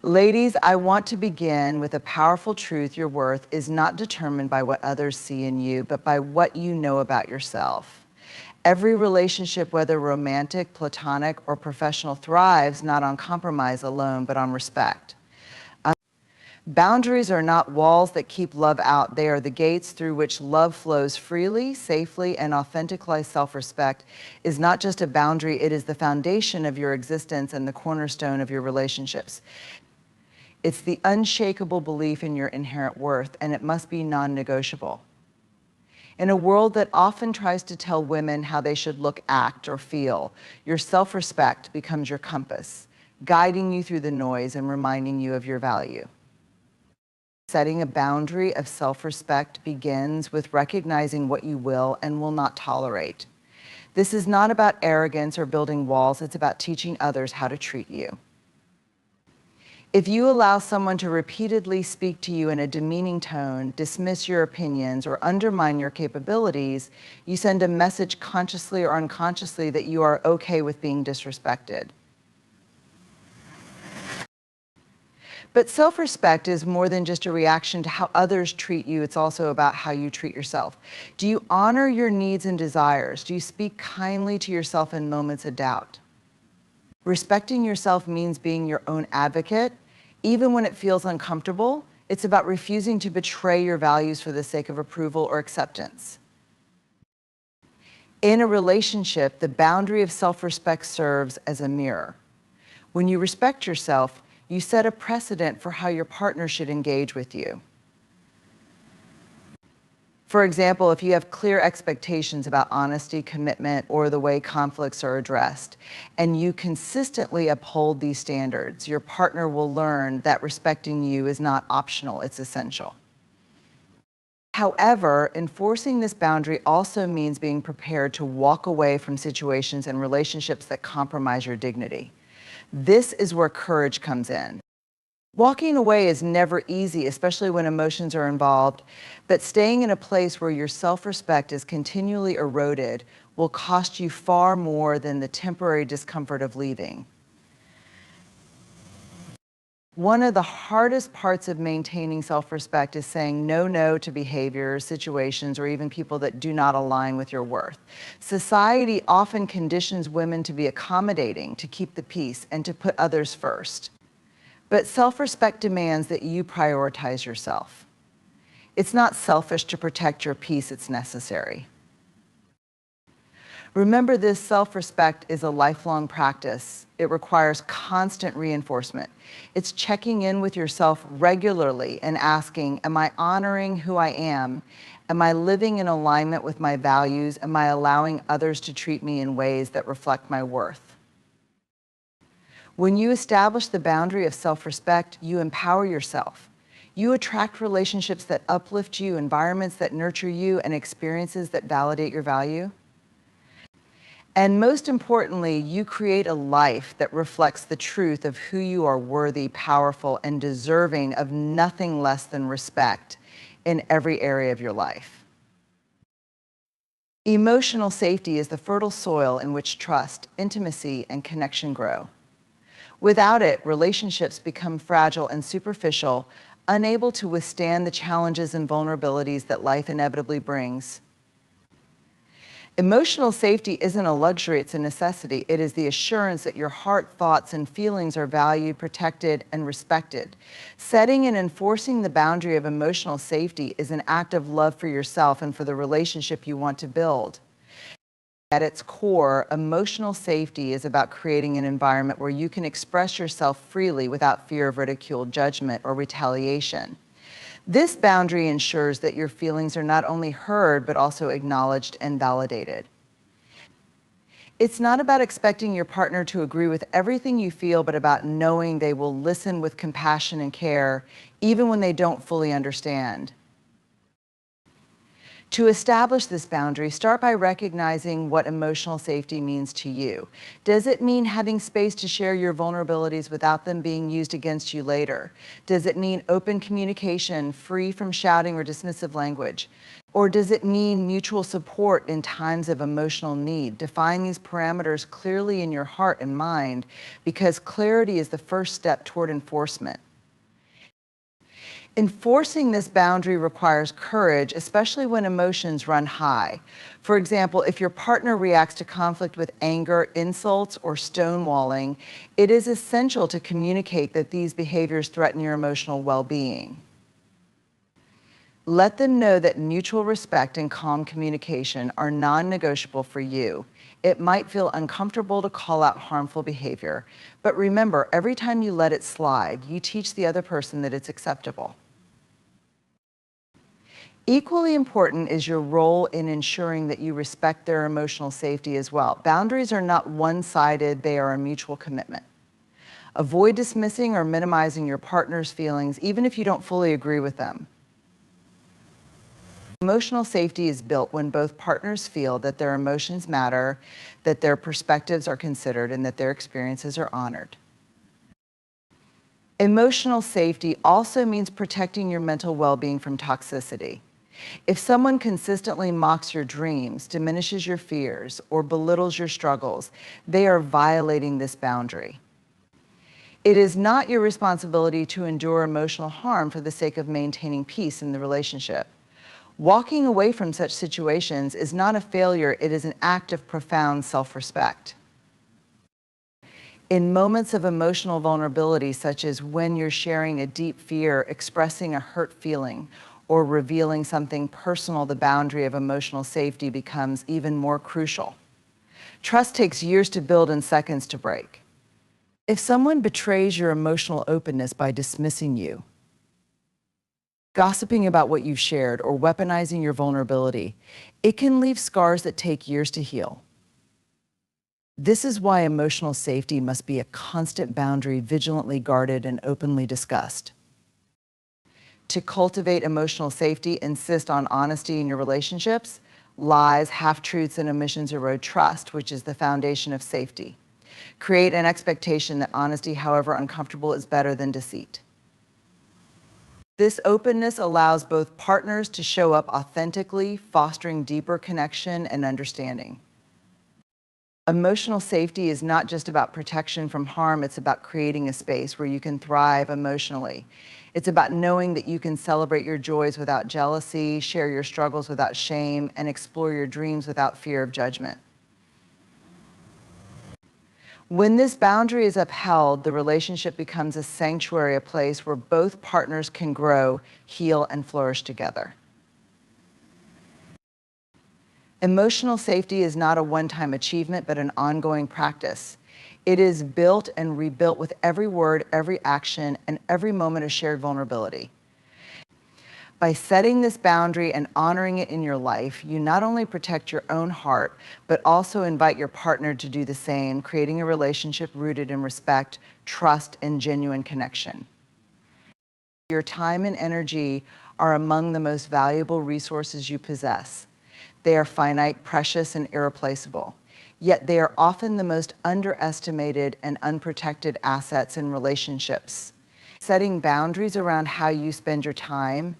Ladies, I want to begin with a powerful truth. Your worth is not determined by what others see in you, but by what you know about yourself. Every relationship, whether romantic, platonic, or professional, thrives not on compromise alone, but on respect. Boundaries are not walls that keep love out. They are the gates through which love flows freely, safely, and authentically. Self-respect is not just a boundary, it is the foundation of your existence and the cornerstone of your relationships. It's the unshakable belief in your inherent worth, and it must be non-negotiable. In a world that often tries to tell women how they should look, act, or feel, your self-respect becomes your compass, guiding you through the noise and reminding you of your value. Setting a boundary of self-respect begins with recognizing what you will and will not tolerate. This is not about arrogance or building walls, it's about teaching others how to treat you. If you allow someone to repeatedly speak to you in a demeaning tone, dismiss your opinions, or undermine your capabilities, you send a message consciously or unconsciously that you are okay with being disrespected. But self-respect is more than just a reaction to how others treat you. It's also about how you treat yourself. Do you honor your needs and desires? Do you speak kindly to yourself in moments of doubt? Respecting yourself means being your own advocate. Even when it feels uncomfortable, it's about refusing to betray your values for the sake of approval or acceptance. In a relationship, the boundary of self-respect serves as a mirror. When you respect yourself, you set a precedent for how your partner should engage with you. For example, if you have clear expectations about honesty, commitment, or the way conflicts are addressed, and you consistently uphold these standards, your partner will learn that respecting you is not optional, it's essential. However, enforcing this boundary also means being prepared to walk away from situations and relationships that compromise your dignity. This is where courage comes in. Walking away is never easy, especially when emotions are involved, but staying in a place where your self-respect is continually eroded will cost you far more than the temporary discomfort of leaving. One of the hardest parts of maintaining self-respect is saying no to behaviors, situations, or even people that do not align with your worth. Society often conditions women to be accommodating, to keep the peace, and to put others first. But self-respect demands that you prioritize yourself. It's not selfish to protect your peace, it's necessary. Remember, this self-respect is a lifelong practice. It requires constant reinforcement. It's checking in with yourself regularly and asking, am I honoring who I am? Am I living in alignment with my values? Am I allowing others to treat me in ways that reflect my worth? When you establish the boundary of self-respect, you empower yourself. You attract relationships that uplift you, environments that nurture you, and experiences that validate your value. And most importantly, you create a life that reflects the truth of who you are, worthy, powerful, and deserving of nothing less than respect in every area of your life. Emotional safety is the fertile soil in which trust, intimacy, and connection grow. Without it, relationships become fragile and superficial, unable to withstand the challenges and vulnerabilities that life inevitably brings. Emotional safety isn't a luxury, it's a necessity. It is the assurance that your heart, thoughts, and feelings are valued, protected, and respected. Setting and enforcing the boundary of emotional safety is an act of love for yourself and for the relationship you want to build. At its core, emotional safety is about creating an environment where you can express yourself freely without fear of ridicule, judgment, or retaliation. This boundary ensures that your feelings are not only heard, but also acknowledged and validated. It's not about expecting your partner to agree with everything you feel, but about knowing they will listen with compassion and care, even when they don't fully understand. To establish this boundary, start by recognizing what emotional safety means to you. Does it mean having space to share your vulnerabilities without them being used against you later? Does it mean open communication, free from shouting or dismissive language? Or does it mean mutual support in times of emotional need? Define these parameters clearly in your heart and mind, because clarity is the first step toward enforcement. Enforcing this boundary requires courage, especially when emotions run high. For example, if your partner reacts to conflict with anger, insults, or stonewalling, it is essential to communicate that these behaviors threaten your emotional well-being. Let them know that mutual respect and calm communication are non-negotiable for you. It might feel uncomfortable to call out harmful behavior, but remember, every time you let it slide, you teach the other person that it's acceptable. Equally important is your role in ensuring that you respect their emotional safety as well. Boundaries are not one-sided, they are a mutual commitment. Avoid dismissing or minimizing your partner's feelings, even if you don't fully agree with them. Emotional safety is built when both partners feel that their emotions matter, that their perspectives are considered, and that their experiences are honored. Emotional safety also means protecting your mental well-being from toxicity. If someone consistently mocks your dreams, diminishes your fears, or belittles your struggles, they are violating this boundary. It is not your responsibility to endure emotional harm for the sake of maintaining peace in the relationship. Walking away from such situations is not a failure, it is an act of profound self-respect. In moments of emotional vulnerability, such as when you're sharing a deep fear, expressing a hurt feeling, or revealing something personal, the boundary of emotional safety becomes even more crucial. Trust takes years to build and seconds to break. If someone betrays your emotional openness by dismissing you, gossiping about what you've shared, or weaponizing your vulnerability, it can leave scars that take years to heal. This is why emotional safety must be a constant boundary, vigilantly guarded and openly discussed. To cultivate emotional safety, insist on honesty in your relationships. Lies, half-truths, and omissions erode trust, which is the foundation of safety. Create an expectation that honesty, however uncomfortable, is better than deceit. This openness allows both partners to show up authentically, fostering deeper connection and understanding. Emotional safety is not just about protection from harm, it's about creating a space where you can thrive emotionally. It's about knowing that you can celebrate your joys without jealousy, share your struggles without shame, and explore your dreams without fear of judgment. When this boundary is upheld, the relationship becomes a sanctuary, a place where both partners can grow, heal, and flourish together. Emotional safety is not a one-time achievement, but an ongoing practice. It is built and rebuilt with every word, every action, and every moment of shared vulnerability. By setting this boundary and honoring it in your life, you not only protect your own heart, but also invite your partner to do the same, creating a relationship rooted in respect, trust, and genuine connection. Your time and energy are among the most valuable resources you possess. They are finite, precious, and irreplaceable. Yet they are often the most underestimated and unprotected assets in relationships. Setting boundaries around how you spend your time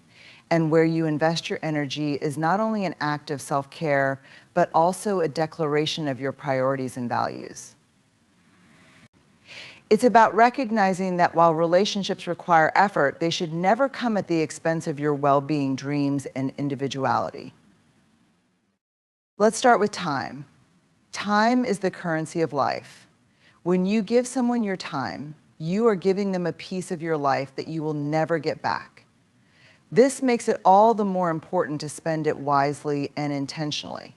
and where you invest your energy is not only an act of self-care, but also a declaration of your priorities and values. It's about recognizing that while relationships require effort, they should never come at the expense of your well-being, dreams, and individuality. Let's start with time. Time is the currency of life. When you give someone your time, you are giving them a piece of your life that you will never get back. This makes it all the more important to spend it wisely and intentionally.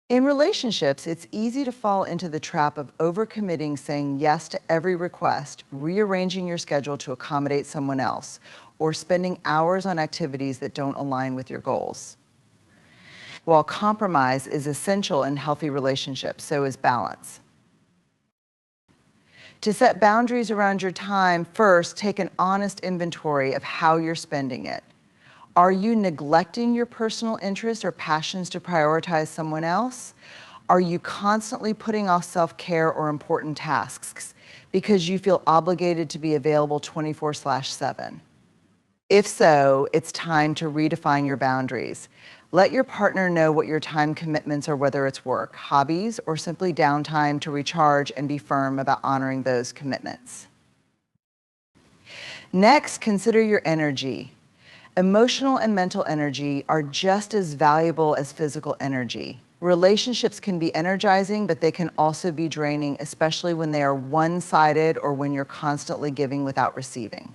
In relationships, it's easy to fall into the trap of overcommitting, saying yes to every request, rearranging your schedule to accommodate someone else, or spending hours on activities that don't align with your goals. While compromise is essential in healthy relationships, so is balance. To set boundaries around your time, first, take an honest inventory of how you're spending it. Are you neglecting your personal interests or passions to prioritize someone else? Are you constantly putting off self-care or important tasks because you feel obligated to be available 24/7? If so, it's time to redefine your boundaries. Let your partner know what your time commitments are, whether it's work, hobbies, or simply downtime to recharge, and be firm about honoring those commitments. Next, consider your energy. Emotional and mental energy are just as valuable as physical energy. Relationships can be energizing, but they can also be draining, especially when they are one-sided or when you're constantly giving without receiving.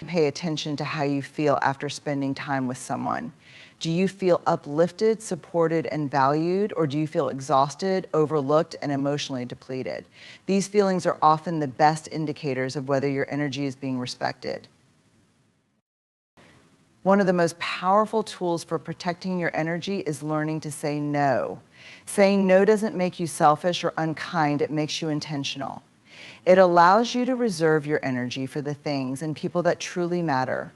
Pay attention to how you feel after spending time with someone. Do you feel uplifted, supported, and valued, or do you feel exhausted, overlooked, and emotionally depleted? These feelings are often the best indicators of whether your energy is being respected. One of the most powerful tools for protecting your energy is learning to say no. Saying no doesn't make you selfish or unkind, it makes you intentional. It allows you to reserve your energy for the things and people that truly matter.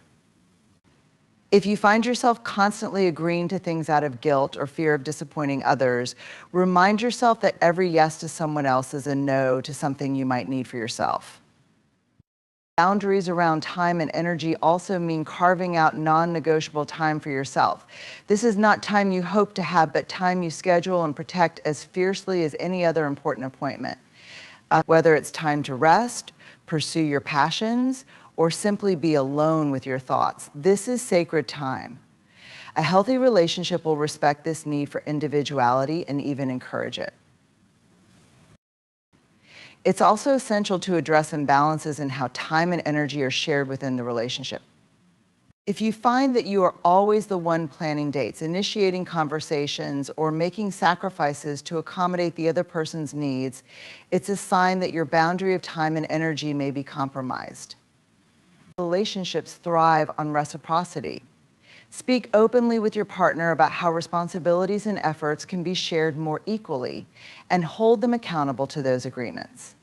If you find yourself constantly agreeing to things out of guilt or fear of disappointing others, remind yourself that every yes to someone else is a no to something you might need for yourself. Boundaries around time and energy also mean carving out non-negotiable time for yourself. This is not time you hope to have, but time you schedule and protect as fiercely as any other important appointment. Whether it's time to rest, pursue your passions, or simply be alone with your thoughts, this is sacred time. A healthy relationship will respect this need for individuality and even encourage it. It's also essential to address imbalances in how time and energy are shared within the relationship. If you find that you are always the one planning dates, initiating conversations, or making sacrifices to accommodate the other person's needs, it's a sign that your boundary of time and energy may be compromised. Relationships thrive on reciprocity. Speak openly with your partner about how responsibilities and efforts can be shared more equally, and hold them accountable to those agreements.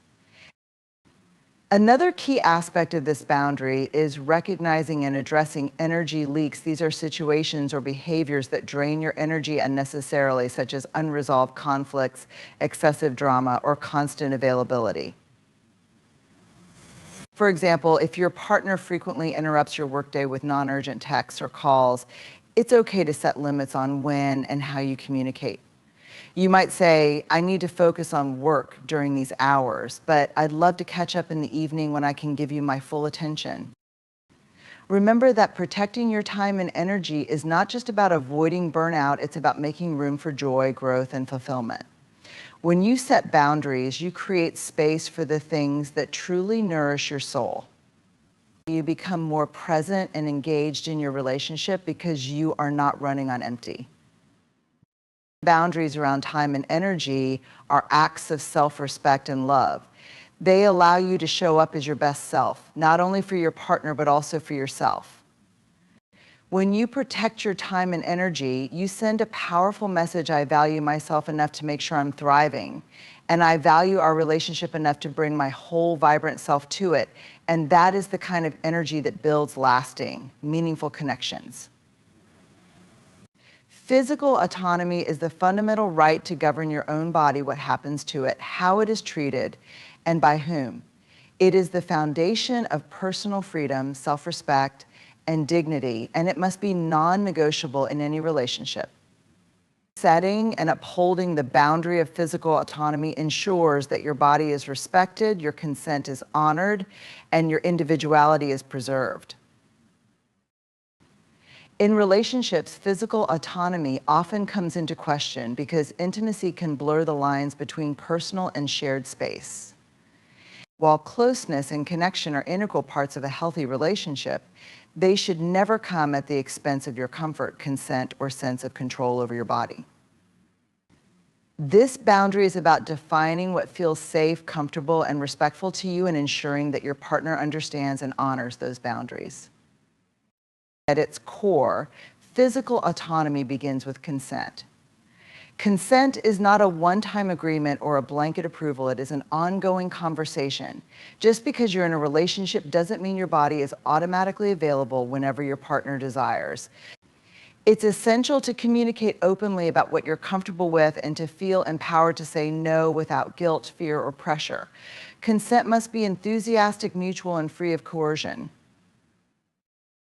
Another key aspect of this boundary is recognizing and addressing energy leaks. These are situations or behaviors that drain your energy unnecessarily, such as unresolved conflicts, excessive drama, or constant availability. For example, if your partner frequently interrupts your workday with non-urgent texts or calls, it's okay to set limits on when and how you communicate. You might say, I need to focus on work during these hours, but I'd love to catch up in the evening when I can give you my full attention. Remember that protecting your time and energy is not just about avoiding burnout, it's about making room for joy, growth, and fulfillment. When you set boundaries, you create space for the things that truly nourish your soul. You become more present and engaged in your relationship because you are not running on empty. Boundaries around time and energy are acts of self-respect and love. They allow you to show up as your best self, not only for your partner, but also for yourself. When you protect your time and energy, you send a powerful message: I value myself enough to make sure I'm thriving, and I value our relationship enough to bring my whole vibrant self to it. And that is the kind of energy that builds lasting, meaningful connections. Physical autonomy is the fundamental right to govern your own body, what happens to it, how it is treated, and by whom. It is the foundation of personal freedom, self-respect, and dignity, and it must be non-negotiable in any relationship. Setting and upholding the boundary of physical autonomy ensures that your body is respected, your consent is honored, and your individuality is preserved. In relationships, physical autonomy often comes into question because intimacy can blur the lines between personal and shared space. While closeness and connection are integral parts of a healthy relationship, they should never come at the expense of your comfort, consent, or sense of control over your body. This boundary is about defining what feels safe, comfortable, and respectful to you, and ensuring that your partner understands and honors those boundaries. At its core, physical autonomy begins with consent. Consent is not a one-time agreement or a blanket approval. It is an ongoing conversation. Just because you're in a relationship doesn't mean your body is automatically available whenever your partner desires. It's essential to communicate openly about what you're comfortable with and to feel empowered to say no without guilt, fear, or pressure. Consent must be enthusiastic, mutual, and free of coercion.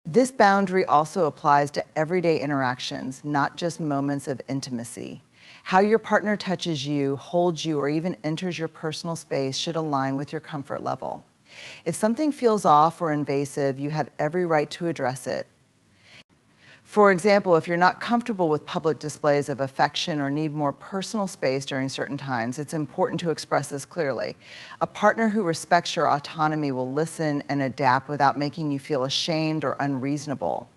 This boundary also applies to everyday interactions, not just moments of intimacy. How your partner touches you, holds you, or even enters your personal space should align with your comfort level. If something feels off or invasive, you have every right to address it. For example, if you're not comfortable with public displays of affection or need more personal space during certain times, it's important to express this clearly. A partner who respects your autonomy will listen and adapt without making you feel ashamed or unreasonable.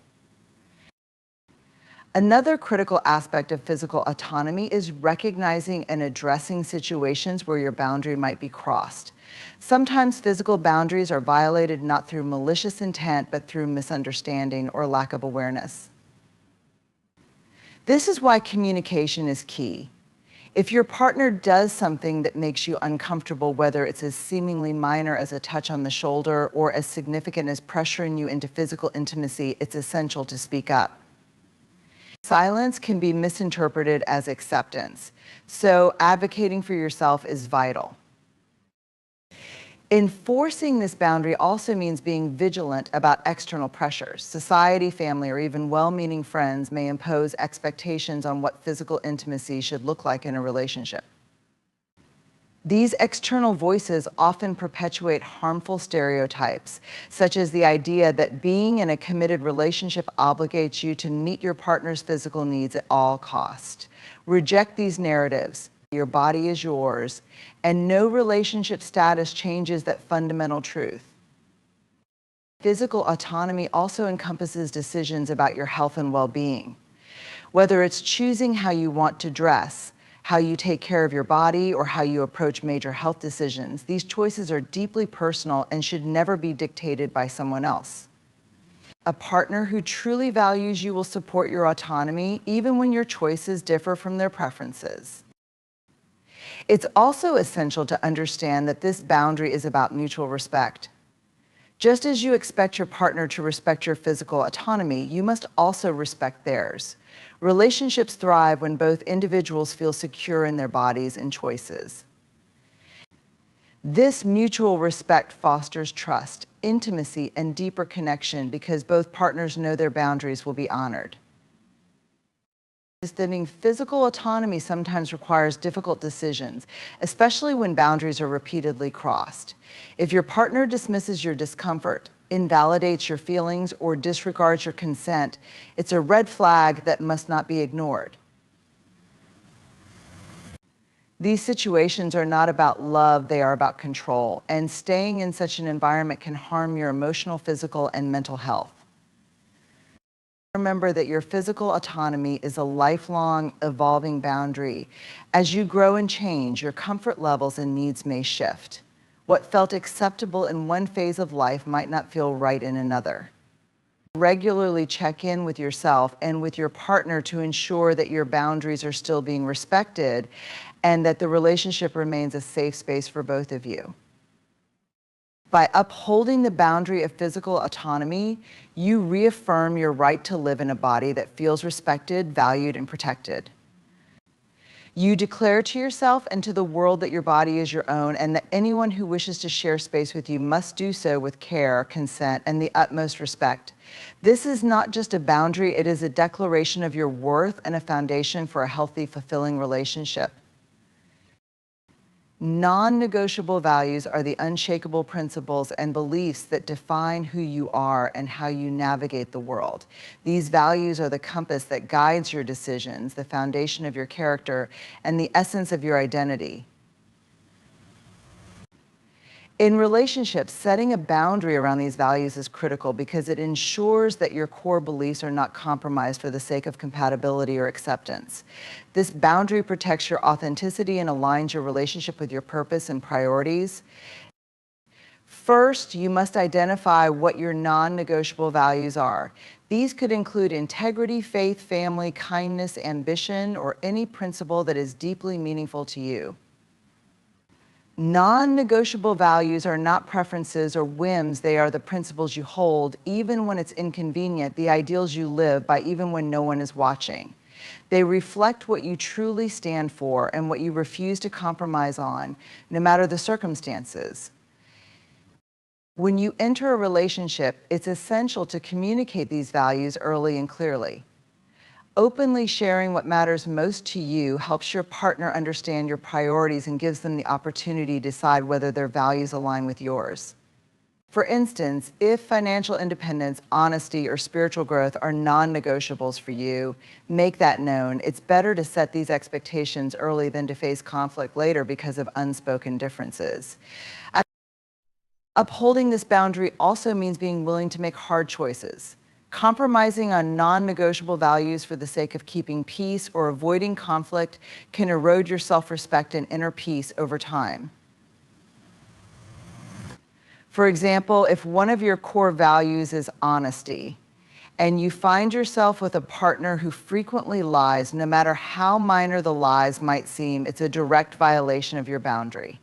Another critical aspect of physical autonomy is recognizing and addressing situations where your boundary might be crossed. Sometimes physical boundaries are violated not through malicious intent, but through misunderstanding or lack of awareness. This is why communication is key. If your partner does something that makes you uncomfortable, whether it's as seemingly minor as a touch on the shoulder or as significant as pressuring you into physical intimacy, it's essential to speak up. Silence can be misinterpreted as acceptance, so advocating for yourself is vital. Enforcing this boundary also means being vigilant about external pressures. Society, family, or even well-meaning friends may impose expectations on what physical intimacy should look like in a relationship. These external voices often perpetuate harmful stereotypes, such as the idea that being in a committed relationship obligates you to meet your partner's physical needs at all costs. Reject these narratives. Your body is yours, and no relationship status changes that fundamental truth. Physical autonomy also encompasses decisions about your health and well-being. Whether it's choosing how you want to dress, how you take care of your body, or how you approach major health decisions, these choices are deeply personal and should never be dictated by someone else. A partner who truly values you will support your autonomy, even when your choices differ from their preferences. It's also essential to understand that this boundary is about mutual respect. Just as you expect your partner to respect your physical autonomy, you must also respect theirs. Relationships thrive when both individuals feel secure in their bodies and choices. This mutual respect fosters trust, intimacy, and deeper connection because both partners know their boundaries will be honored. Understanding physical autonomy sometimes requires difficult decisions, especially when boundaries are repeatedly crossed. If your partner dismisses your discomfort, invalidates your feelings, or disregards your consent, it's a red flag that must not be ignored. These situations are not about love, they are about control, and staying in such an environment can harm your emotional, physical, and mental health. Remember that your physical autonomy is a lifelong, evolving boundary. As you grow and change, your comfort levels and needs may shift. What felt acceptable in one phase of life might not feel right in another. Regularly check in with yourself and with your partner to ensure that your boundaries are still being respected and that the relationship remains a safe space for both of you. By upholding the boundary of physical autonomy, you reaffirm your right to live in a body that feels respected, valued, and protected. You declare to yourself and to the world that your body is your own and that anyone who wishes to share space with you must do so with care, consent, and the utmost respect. This is not just a boundary, it is a declaration of your worth and a foundation for a healthy, fulfilling relationship. Non-negotiable values are the unshakable principles and beliefs that define who you are and how you navigate the world. These values are the compass that guides your decisions, the foundation of your character, and the essence of your identity. In relationships, setting a boundary around these values is critical because it ensures that your core beliefs are not compromised for the sake of compatibility or acceptance. This boundary protects your authenticity and aligns your relationship with your purpose and priorities. First, you must identify what your non-negotiable values are. These could include integrity, faith, family, kindness, ambition, or any principle that is deeply meaningful to you. Non-negotiable values are not preferences or whims, they are the principles you hold, even when it's inconvenient, the ideals you live by, even when no one is watching. They reflect what you truly stand for and what you refuse to compromise on, no matter the circumstances. When you enter a relationship, it's essential to communicate these values early and clearly. Openly sharing what matters most to you helps your partner understand your priorities and gives them the opportunity to decide whether their values align with yours. For instance, if financial independence, honesty, or spiritual growth are non-negotiables for you, make that known. It's better to set these expectations early than to face conflict later because of unspoken differences. Upholding this boundary also means being willing to make hard choices. Compromising on non-negotiable values for the sake of keeping peace or avoiding conflict can erode your self-respect and inner peace over time. For example, if one of your core values is honesty, and you find yourself with a partner who frequently lies, no matter how minor the lies might seem, it's a direct violation of your boundary.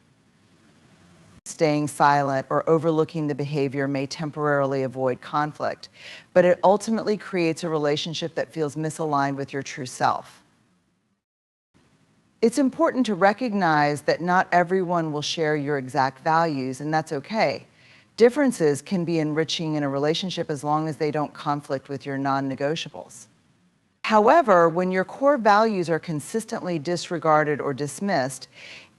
Staying silent or overlooking the behavior may temporarily avoid conflict, but it ultimately creates a relationship that feels misaligned with your true self. It's important to recognize that not everyone will share your exact values, and that's okay. Differences can be enriching in a relationship as long as they don't conflict with your non-negotiables. However, when your core values are consistently disregarded or dismissed,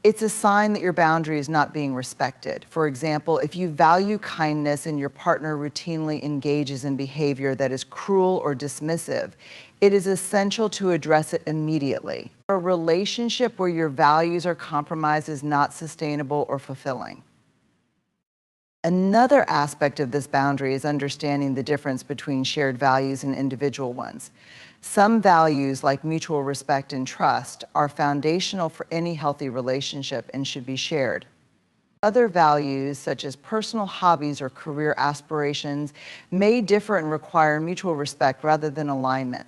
it's a sign that your boundary is not being respected. For example, if you value kindness and your partner routinely engages in behavior that is cruel or dismissive, it is essential to address it immediately. A relationship where your values are compromised is not sustainable or fulfilling. Another aspect of this boundary is understanding the difference between shared values and individual ones. Some values, like mutual respect and trust, are foundational for any healthy relationship and should be shared. Other values, such as personal hobbies or career aspirations, may differ and require mutual respect rather than alignment.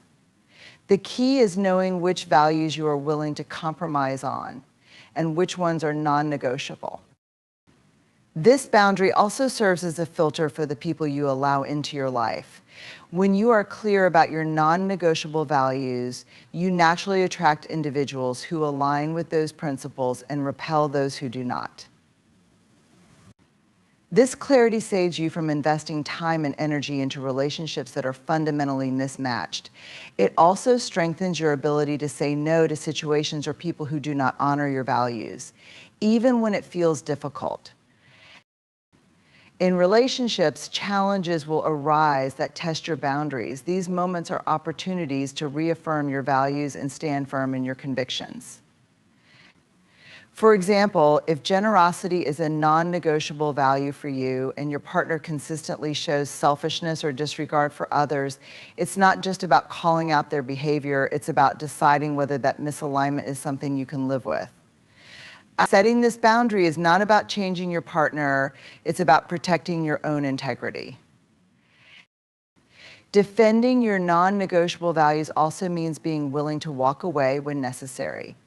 The key is knowing which values you are willing to compromise on and which ones are non-negotiable. This boundary also serves as a filter for the people you allow into your life. When you are clear about your non-negotiable values, you naturally attract individuals who align with those principles and repel those who do not. This clarity saves you from investing time and energy into relationships that are fundamentally mismatched. It also strengthens your ability to say no to situations or people who do not honor your values, even when it feels difficult. In relationships, challenges will arise that test your boundaries. These moments are opportunities to reaffirm your values and stand firm in your convictions. For example, if generosity is a non-negotiable value for you and your partner consistently shows selfishness or disregard for others, it's not just about calling out their behavior, it's about deciding whether that misalignment is something you can live with. Setting this boundary is not about changing your partner, it's about protecting your own integrity. Defending your non-negotiable values also means being willing to walk away when necessary.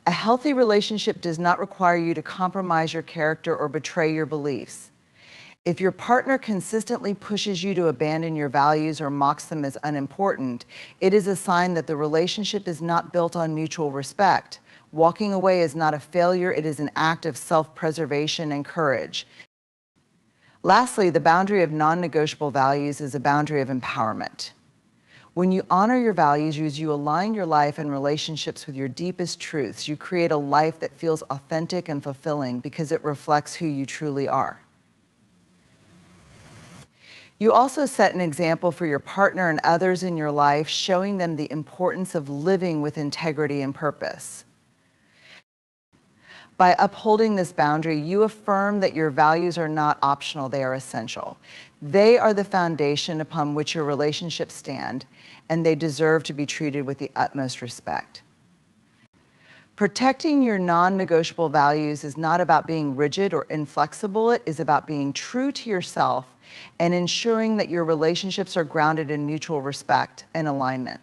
A healthy relationship does not require you to compromise your character or betray your beliefs. If your partner consistently pushes you to abandon your values or mocks them as unimportant, it is a sign that the relationship is not built on mutual respect. Walking away is not a failure, it is an act of self-preservation and courage. Lastly, the boundary of non-negotiable values is a boundary of empowerment. When you honor your values, you align your life and relationships with your deepest truths. You create a life that feels authentic and fulfilling because it reflects who you truly are. You also set an example for your partner and others in your life, showing them the importance of living with integrity and purpose. By upholding this boundary, you affirm that your values are not optional, they are essential. They are the foundation upon which your relationships stand, and they deserve to be treated with the utmost respect. Protecting your non-negotiable values is not about being rigid or inflexible, it is about being true to yourself and ensuring that your relationships are grounded in mutual respect and alignment.